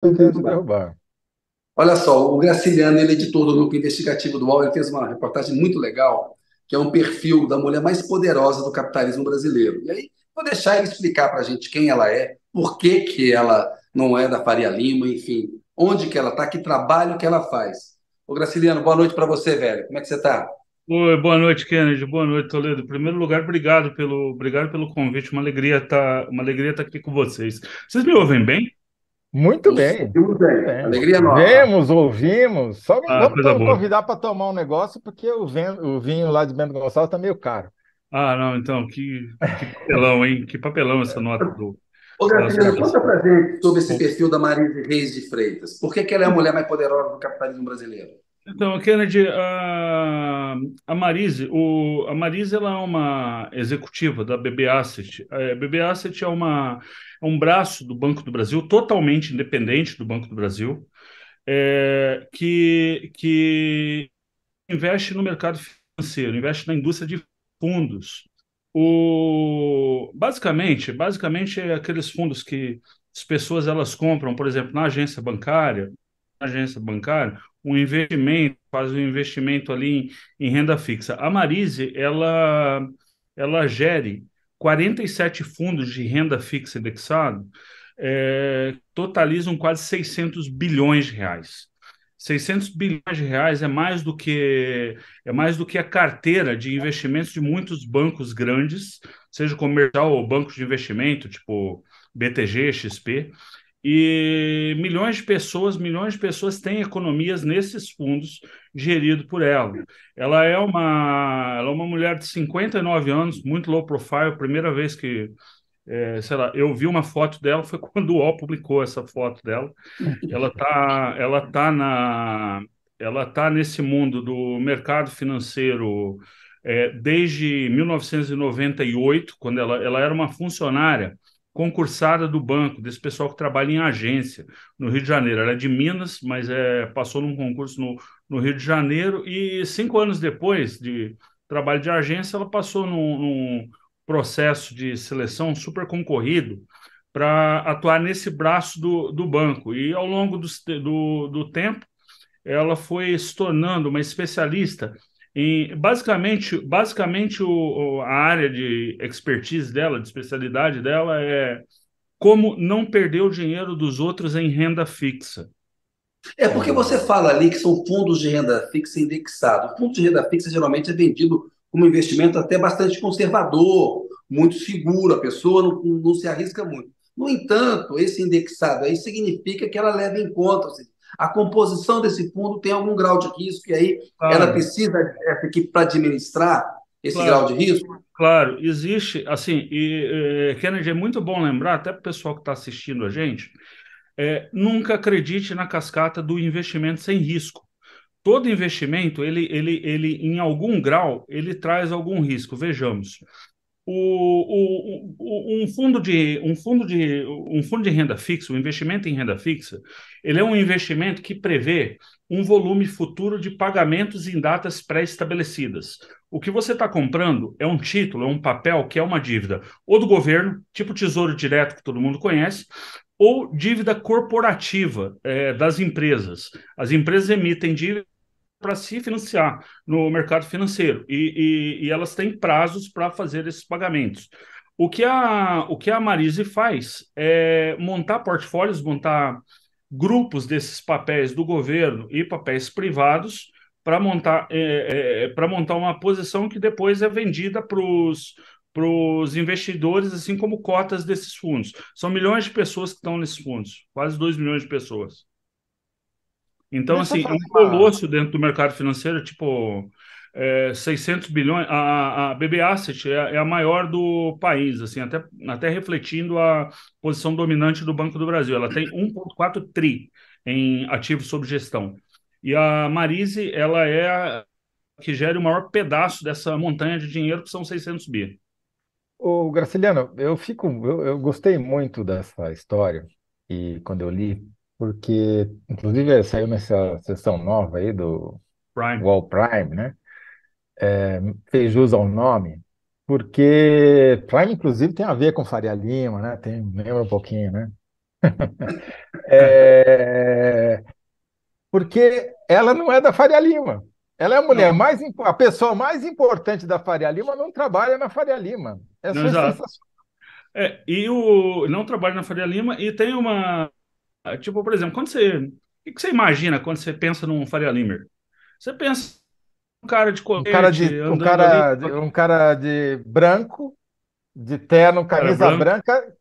Querendo Muito bem. derrubar. Olha só, o Graciliano, ele é editor do Núcleo Investigativo do UOL, ele fez uma reportagem muito legal, que é um perfil da mulher mais poderosa do capitalismo brasileiro. E aí, vou deixar ele explicar para a gente quem ela é, por que que ela não é da Faria Lima, enfim, onde que ela está, que trabalho que ela faz. Ô Graciliano, boa noite para você, velho. Como é que você está? Oi, boa noite, Kennedy. Boa noite, Toledo. Em primeiro lugar, obrigado pelo convite. Uma alegria estar aqui com vocês. Vocês me ouvem bem? Muito Nos bem, ouvimos muito bem. bem. Alegria nossa. Vemos, ouvimos. Só não Ah, vamos coisa boa. convidar para tomar um negócio, porque o vinho lá de Bento Gonçalves está meio caro. Ah, não, então, que papelão, hein? Que papelão essa nota Ô da Graciliano, conta associação. pra gente sobre esse Bom, perfil da Marise Reis de Freitas. Por que que ela é a mulher mais poderosa do capitalismo brasileiro? então, Kennedy, a Marise ela é uma executiva da BB Asset. BB Asset é um braço do Banco do Brasil, totalmente independente do Banco do Brasil, que investe no mercado financeiro, investe na indústria de fundos. Basicamente é aqueles fundos que as pessoas elas compram, por exemplo, na agência bancária, um investimento, faz um investimento ali em renda fixa. A Marise, ela gere 47 fundos de renda fixa indexado, totalizam quase 600 bilhões de reais. 600 bilhões de reais é mais do que a carteira de investimentos de muitos bancos grandes, seja comercial ou bancos de investimento, tipo BTG, XP, e milhões de pessoas têm economias nesses fundos geridos por ela. Ela é uma mulher de 59 anos, muito low profile, primeira vez que, sei lá, eu vi uma foto dela foi quando o UOL publicou essa foto dela. Ela tá ela tá nesse mundo do mercado financeiro desde 1998, quando ela era uma funcionária concursada do banco, desse pessoal que trabalha em agência no Rio de Janeiro. Ela é de Minas, mas passou num concurso no Rio de Janeiro e 5 anos depois de trabalho de agência, ela passou num processo de seleção super concorrido para atuar nesse braço do banco. E ao longo do tempo, ela foi se tornando uma especialista em a área de expertise dela, de especialidade dela é como não perder o dinheiro dos outros em renda fixa. É porque você fala ali que são fundos de renda fixa indexados. O fundo de renda fixa geralmente é vendido como investimento até bastante conservador, muito seguro, a pessoa não se arrisca muito. No entanto, esse indexado aí significa que ela leva em conta, ou seja, a composição desse fundo tem algum grau de risco, e aí ela Claro, precisa dessa equipe para administrar esse grau claro, de risco. claro. Existe, assim, Kennedy, é muito bom lembrar, até para o pessoal que está assistindo a gente, nunca acredite na cascata do investimento sem risco. Todo investimento, ele, em algum grau, ele traz algum risco. Vejamos, um fundo de renda fixa, um investimento em renda fixa, ele é um investimento que prevê um volume futuro de pagamentos em datas pré-estabelecidas. O que você está comprando é um título, é um papel que é uma dívida ou do governo, tipo Tesouro Direto, que todo mundo conhece, ou dívida corporativa, das empresas. As empresas emitem dívida para se financiar no mercado financeiro e elas têm prazos para fazer esses pagamentos. O que a Marise faz é montar portfólios, montar grupos desses papéis do governo e papéis privados para montar uma posição que depois é vendida para os investidores, assim como cotas desses fundos. São milhões de pessoas que estão nesses fundos, quase 2 milhões de pessoas. Então, Deixa eu assim, é fazer um uma. colosso dentro do mercado financeiro, tipo, 600 bilhões. A BB Asset é a maior do país, assim, até refletindo a posição dominante do Banco do Brasil. Ela tem 1,4 tri em ativos sob gestão. E a Marise, ela é a que gera o maior pedaço dessa montanha de dinheiro, que são 600 bi. Ô, Graciliano, eu gostei muito dessa história e quando eu li, porque inclusive saiu nessa sessão nova aí do Prime. Wall Prime, né? Fez jus ao nome, porque Prime inclusive tem a ver com Faria Lima, né? Lembra um pouquinho, né? É, porque ela não é da Faria Lima. Ela é a mulher Não, a pessoa mais importante da Faria Lima, não trabalha na Faria Lima. não, Isso é exato. sensacional. E não trabalho na Faria Lima e tem uma. Tipo, por exemplo, o que que você imagina quando você pensa num Faria Limer? Você pensa um cara de colete andando ali, Um cara de branco, de terno, cara camisa branco. branca.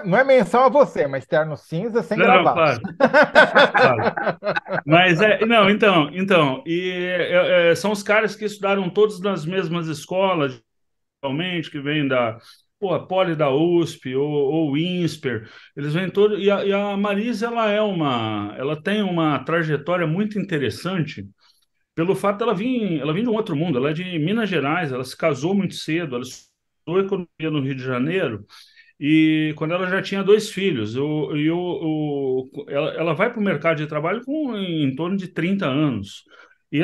Não é menção a você, mas terno cinza sem Não, não, gravata. claro, claro. Mas não, são os caras que estudaram todos nas mesmas escolas, geralmente, que vêm da, pô, Poli da USP ou INSPER, eles vêm todos, e a Marisa, ela tem uma trajetória muito interessante, pelo fato dela vir de um outro mundo, ela é de Minas Gerais, ela se casou muito cedo, ela estudou economia no Rio de Janeiro, e quando ela já tinha dois filhos, ela vai para o mercado de trabalho com em torno de 30 anos. E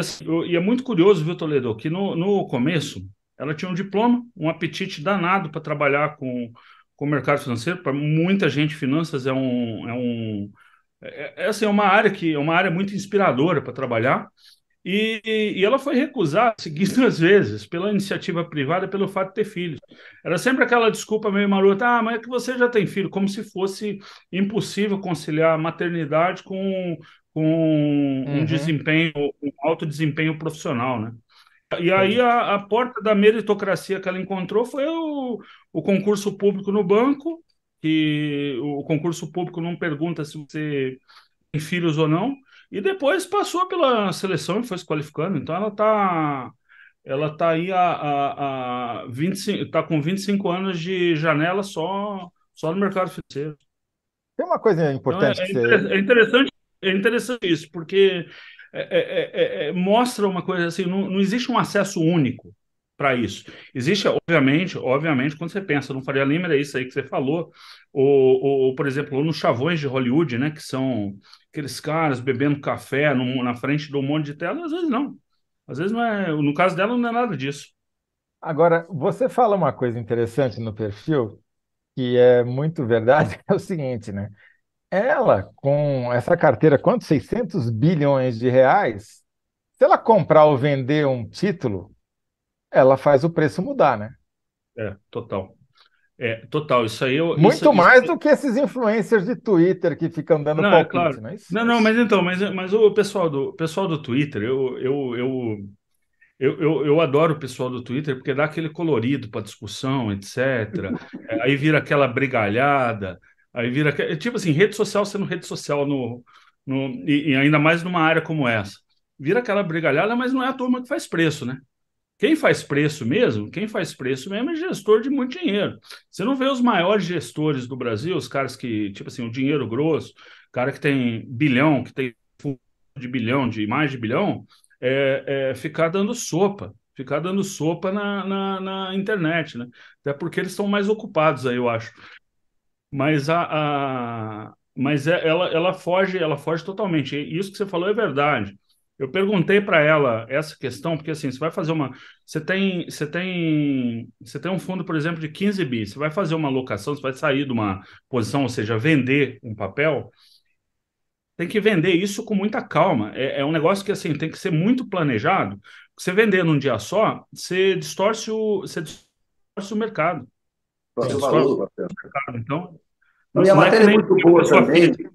é muito curioso, viu, Toledo, que no começo ela tinha um diploma, um apetite danado para trabalhar com o mercado financeiro. Para muita gente, finanças assim, é uma área muito inspiradora para trabalhar. E ela foi recusada seguidas vezes pela iniciativa privada pelo fato de ter filhos. Era sempre aquela desculpa meio marota, mas é que você já tem filho, como se fosse impossível conciliar a maternidade com Uhum, um alto desempenho profissional, né? E aí sim. a porta da meritocracia que ela encontrou foi o concurso público no banco, que o concurso público não pergunta se você tem filhos ou não, e depois passou pela seleção e foi se qualificando. Então ela tá aí a 25, tá com 25 anos de janela só no mercado financeiro. Tem uma coisa Então importante que você. é interessante isso, porque mostra uma coisa assim, não existe um acesso único para isso. Existe, obviamente, quando você pensa no Faria Lima, é isso aí que você falou, por exemplo, nos chavões de Hollywood, né, que são aqueles caras bebendo café na frente de um monte de tela, às vezes não. Às vezes não é, no caso dela não é nada disso. Agora, você fala uma coisa interessante no perfil, que é muito verdade, é o seguinte, né? Ela, com essa carteira, quanto? 600 bilhões de reais, se ela comprar ou vender um título, ela faz o preço mudar, né? Total. Total. Isso aí, Muito mais do que esses influencers de Twitter que ficam dando não, é palpite, claro. não é isso? Não, não, mas então, mas o pessoal do Twitter, eu adoro o pessoal do Twitter porque dá aquele colorido para discussão, etc. Aí vira aquela brigalhada, aí vira tipo assim, rede social sendo rede social e ainda mais numa área como essa. Vira aquela brigalhada, mas não é a turma que faz preço, né? Quem faz preço mesmo é gestor de muito dinheiro. Você não vê os maiores gestores do Brasil, os caras que, tipo assim, o dinheiro grosso, cara que tem bilhão, que tem fundo de bilhão, de mais de bilhão, ficar dando sopa na internet, né? Até porque eles estão mais ocupados aí, eu acho. Ela foge totalmente. E isso que você falou é verdade. Eu perguntei para ela essa questão, porque assim, você tem um fundo, por exemplo, de 15 bi, você vai fazer uma alocação, você vai sair de uma posição, ou seja, vender um papel, tem que vender isso com muita calma. É um negócio que assim tem que ser muito planejado. Você vender num dia só, você distorce o mercado. Você O Sim. distorce valor do papel. o mercado. Então, Não, e a não é que matéria é nem muito a boa pessoa também. física.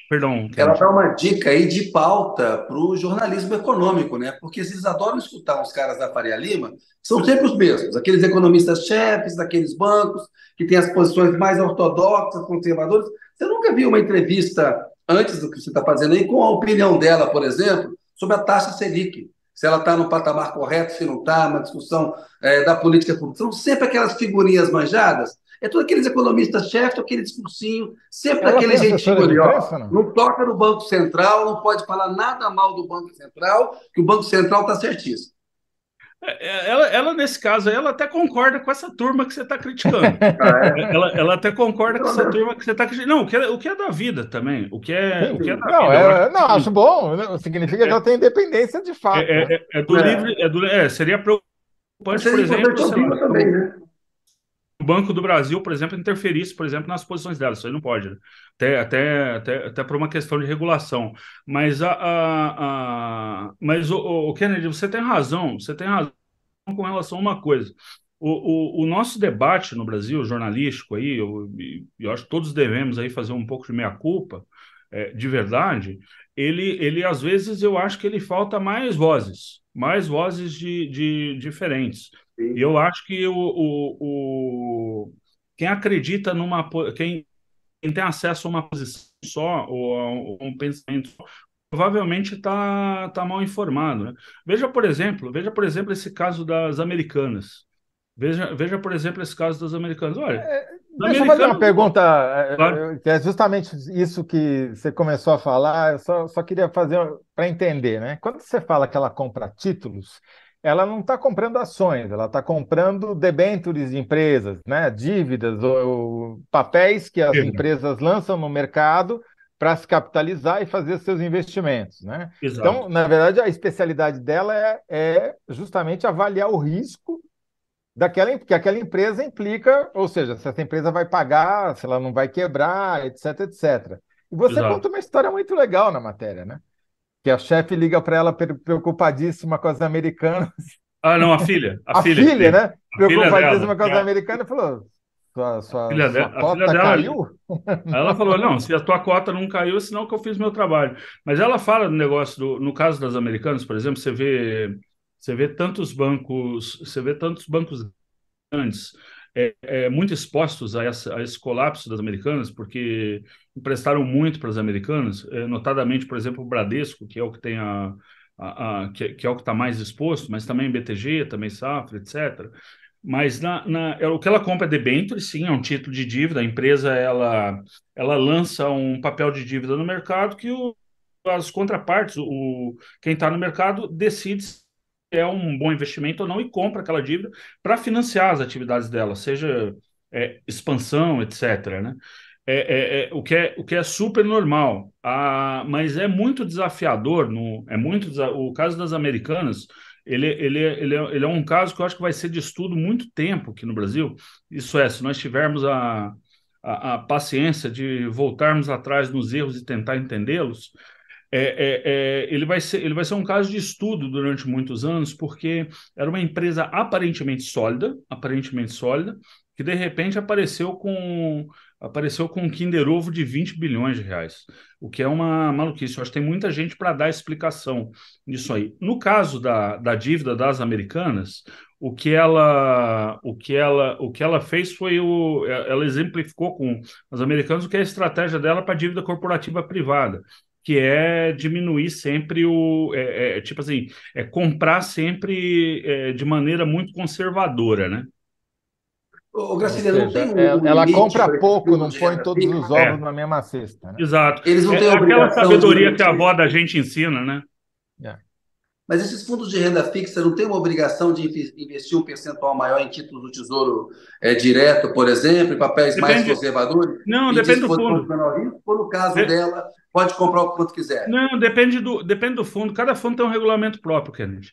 Perdão, Ela Kennedy. dá uma dica aí de pauta para o jornalismo econômico, né? Porque eles adoram escutar os caras da Faria Lima, que são sempre os mesmos, aqueles economistas-chefes daqueles bancos que têm as posições mais ortodoxas, conservadoras. Você nunca viu uma entrevista antes do que você está fazendo aí com a opinião dela, por exemplo, sobre a taxa Selic? Se ela está no patamar correto, se não está, uma discussão da política pública. São sempre aquelas figurinhas manjadas. É todos aqueles economistas-chefes, aquele discursinho, sempre Ela aquele tem jeitinho assessora de ali, ó. imprensa, não? Não toca no Banco Central, não pode falar nada mal do Banco Central, que o Banco Central está certíssimo. Ela, nesse caso, ela até concorda com essa turma que você está criticando. Ah, é? Ela até concorda com Pelo essa menos, turma que você está criticando. Não, o que é da vida também. O que é Sim. da Não, vida, eu acho não, acho que bom. Né? Significa que ela tem independência de fato, né? do livre. Seria mas preocupante, por seria exemplo, importante sei lá, ouvi-la também, né? o Banco do Brasil, por exemplo, interferisse, por exemplo, nas posições dela. Isso aí não pode, né? Até por uma questão de regulação. Mas, mas o Kennedy, você tem razão com relação a uma coisa. O nosso debate no Brasil, jornalístico, aí, eu acho que todos devemos aí fazer um pouco de meia-culpa, de verdade, ele, às vezes, eu acho que ele falta mais vozes de diferentes. E Sim. eu acho que quem acredita quem tem acesso a uma posição só, ou a um pensamento só, provavelmente tá mal informado, né? Veja, por exemplo, esse caso das americanas. Veja, por exemplo, esse caso das americanas. Olha, os Deixa eu fazer uma americanos, pergunta, claro, que é justamente isso que você começou a falar, eu só queria fazer para entender, né? Quando você fala que ela compra títulos, ela não está comprando ações, ela está comprando debêntures de empresas, né? Dívidas ou papéis que as empresas lançam no mercado para se capitalizar e fazer seus investimentos, né? exato, Então, na verdade, a especialidade dela é justamente avaliar o risco que aquela empresa implica, ou seja, se essa empresa vai pagar, se ela não vai quebrar, etc, etc. E você conta exato. uma história muito legal na matéria, né? Que a chefe liga para ela preocupadíssima com as americanas. Ah, não, A filha, né? a filha dela, Preocupadíssima com as americanas, e falou: sua a filha cota dela. caiu? Aí ela falou, não, se a tua cota não caiu, é sinal que eu fiz meu trabalho. Mas ela fala do negócio, no caso das americanas, por exemplo, você vê tantos bancos grandes muito expostos a esse colapso das americanas, porque emprestaram muito para as americanas, notadamente, por exemplo, o Bradesco, que é o que tem que é o que está mais exposto, mas também BTG, também Safra, etc. Mas o que ela compra é debênture, sim, é um título de dívida. A empresa ela lança um papel de dívida no mercado que as contrapartes, quem está no mercado, decide se é um bom investimento ou não e compra aquela dívida para financiar as atividades dela, seja expansão, etc., né? O que é super normal, mas é muito desafiador. O caso das americanas, ele é um caso que eu acho que vai ser de estudo muito tempo aqui no Brasil. Isso é, se nós tivermos a paciência de voltarmos atrás nos erros e tentar entendê-los, ele vai ser um caso de estudo durante muitos anos, porque era uma empresa aparentemente sólida, que de repente apareceu com um Kinder Ovo de 20 bilhões de reais, o que é uma maluquice. Eu acho que tem muita gente para dar explicação nisso aí. No caso da dívida das americanas, o que ela fez foi ela exemplificou com os americanos o que é a estratégia dela para a dívida corporativa privada, que é diminuir sempre tipo assim, comprar sempre de maneira muito conservadora, né? Ô, Ou Graciliano, não seja, tem um ela limite compra para esse pouco, fundo não de põe renda todos os fixa? ovos É, na mesma cesta, né? exato. Eles não têm a É aquela obrigação de sabedoria que a avó emitir, da gente ensina, né? É. mas esses fundos de renda fixa não têm uma obrigação de investir um percentual maior em títulos do Tesouro direto, por exemplo, em papéis mais Depende, conservadores, não, e depende do disposição de fundo. menor risco, ou no caso De- dela, pode comprar o quanto quiser. não, depende do fundo. Cada fundo tem um regulamento próprio, Kennedy.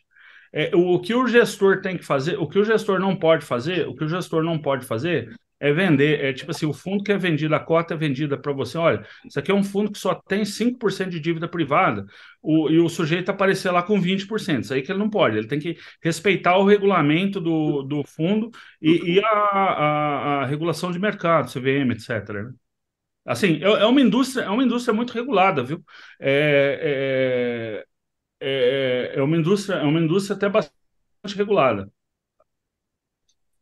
O que o gestor tem que fazer, o que o gestor não pode fazer, o que o gestor não pode fazer é vender. É tipo assim, o fundo que é vendido, a cota é vendida para você. Olha, isso aqui é um fundo que só tem 5% de dívida privada, e o sujeito aparecer lá com 20%. Isso aí que ele não pode. Ele tem que respeitar o regulamento do fundo e a regulação de mercado, CVM, etc., né? Assim, é uma indústria muito regulada, viu? É, é uma indústria até bastante regulada.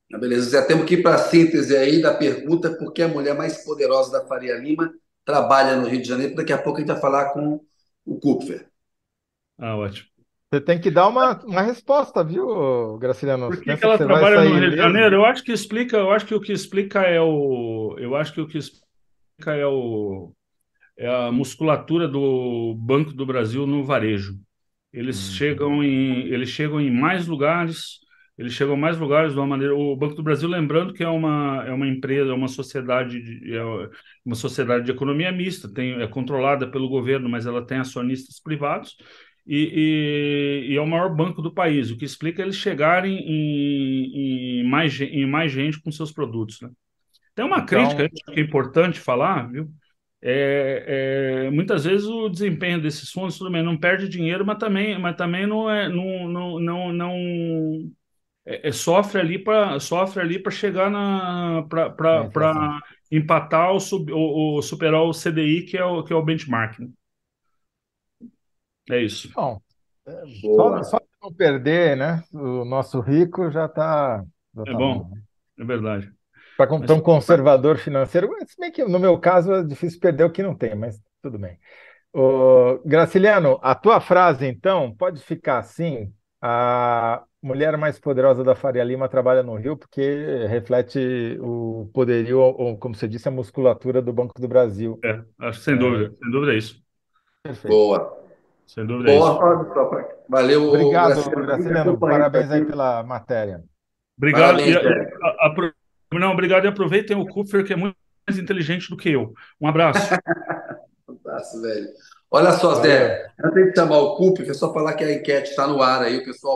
Beleza, Zé, temos que ir para a síntese aí da pergunta, porque a mulher mais poderosa da Faria Lima trabalha no Rio de Janeiro. Daqui a pouco a gente vai falar com o Kupfer. Ah, ótimo. Você tem que dar uma resposta, viu, Graciliano? Por Você que que pensa que ela você vai trabalha no sair Rio de ileso? Janeiro? Eu acho que o que explica eu acho que o que explica é a musculatura do Banco do Brasil no varejo. Uhum. Eles chegam em mais lugares, eles chegam a mais lugares de uma maneira. O Banco do Brasil, lembrando que é uma empresa, é uma sociedade, uma sociedade de economia mista, é controlada pelo governo, mas ela tem acionistas privados. e é o maior banco do país, o que explica eles chegarem em mais gente com seus produtos, né? Tem uma crítica Então, aí que é importante falar, viu? Muitas vezes o desempenho desses fundos, tudo bem, não perde dinheiro, mas também não é, não sofre ali para chegar na inflação. para empatar ou superar o CDI, que é o benchmark, né? É isso. Bom, só Boa. não perder, né? O nosso rico já É tá bom, bom, né? é verdade. Para Mas um conservador financeiro, se bem que no meu caso é difícil perder o que não tem, mas tudo bem. Graciliano, a tua frase, então, pode ficar assim: a mulher mais poderosa da Faria Lima trabalha no Rio porque reflete o poderio, ou como você disse, a musculatura do Banco do Brasil. acho que É, sem dúvida é isso. perfeito. Boa. Sem dúvida é isso. Boa, Fábio. Valeu, Obrigado, Graciela. A gente Graciliano. acompanha isso Parabéns aí aqui. pela matéria. Obrigado. Parabéns, velho. Não, obrigado e aproveitem o Kupfer, que é muito mais inteligente do que eu. Um abraço. Fantástico, velho. Olha só, Valeu. Zé, antes de chamar o CUP, é só falar que a enquete está no ar aí, o pessoal